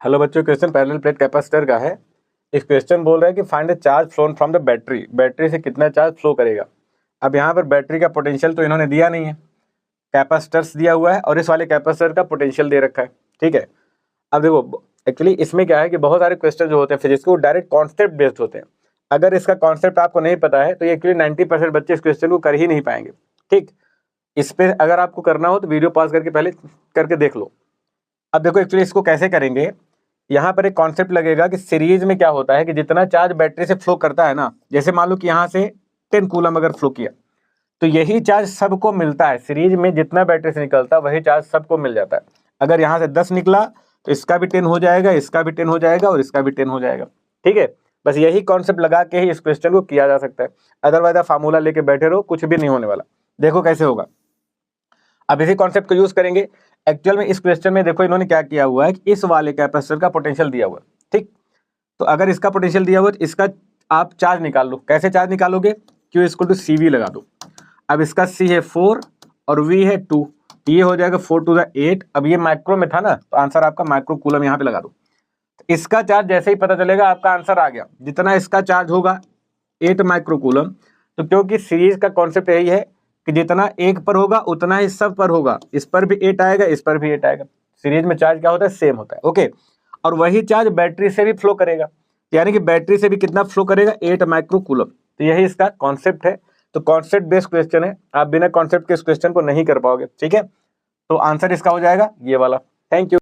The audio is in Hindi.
हेलो बच्चों, क्वेश्चन पैरेलल प्लेट कैपेसिटर का है। इस क्वेश्चन बोल रहा है कि find the charge phloem from the battery. Battery से कितना चार्ज फ्लो करेगा। अब यहाँ पर बैटरी का पोटेंशियल तो इन्होंने दिया नहीं है, कैपेसिटर्स दिया हुआ है और इस वाले कैपेसिटर का पोटेंशियल दे रखा है। ठीक है, अब देखो एक्चुअली इसमें क्या है कि बहुत सारे क्वेश्चन जो होते हैं फिजिक्स के वो डायरेक्ट कॉन्सेप्ट बेस्ड होते हैं। अगर इसका कॉन्सेप्ट आपको नहीं पता है तो एक्चुअली 90% बच्चे इस क्वेश्चन को कर ही नहीं पाएंगे। ठीक, इस पर अगर आपको करना हो तो वीडियो पॉज करके पहले करके देख लो। अब देखो एक्चुअली इसको कैसे करेंगे। यहाँ पर एक कॉन्सेप्ट लगेगा कि सीरीज में क्या होता है कि जितना चार्ज बैटरी से फ्लो करता है ना, जैसे मान लो कि यहाँ से 10 कूलम अगर फ्लो किया तो यही चार्ज सबको मिलता है। सीरीज में जितना बैटरी से निकलता है वही चार्ज सबको मिल जाता है। अगर यहाँ से 10 निकला तो इसका भी 10 हो जाएगा, इसका भी 10 हो जाएगा और इसका भी 10 हो जाएगा। ठीक है, बस यही कॉन्सेप्ट लगा के ही इस क्वेश्चन को किया जा सकता है। अदरवाइज आप फार्मूला लेके बैठे रहो, कुछ भी नहीं होने वाला। देखो कैसे होगा। अब इसी कॉन्सेप्ट को यूज करेंगे। एक्चुअल में इस क्वेश्चन में देखो इन्होंने क्या किया हुआ है कि इस वाले कैपेसिटर का पोटेंशियल दिया हुआ है। ठीक, तो अगर इसका पोटेंशियल दिया हुआ है तो इसका आप चार्ज निकाल लो। कैसे चार्ज निकालोगे, Q इक्वल टू CV लगा दो। अब इसका C है 4 और V है 2, ये हो जाएगा 4 टू द 8। अब ये माइक्रो में था ना, तो आंसर आपका माइक्रो कूलम यहाँ पे लगा दो। तो इसका चार्ज जैसे ही पता चलेगा आपका आंसर आ गया। जितना इसका चार्ज होगा 8 माइक्रो कूलम। तो क्योंकि सीरीज का कॉन्सेप्ट यही है कि जितना एक पर होगा उतना ही सब पर होगा। इस पर भी 8 आएगा, इस पर भी 8 आएगा। सीरीज में चार्ज क्या होता है, सेम होता है। ओके, और वही चार्ज बैटरी से भी फ्लो करेगा, यानी कि बैटरी से भी कितना फ्लो करेगा, 8 माइक्रो कूलम। तो यही इसका कॉन्सेप्ट है। तो कॉन्सेप्ट बेस्ड क्वेश्चन है, आप बिना कॉन्सेप्ट के इस क्वेश्चन को नहीं कर पाओगे। ठीक है, तो आंसर इसका हो जाएगा ये वाला। Thank you.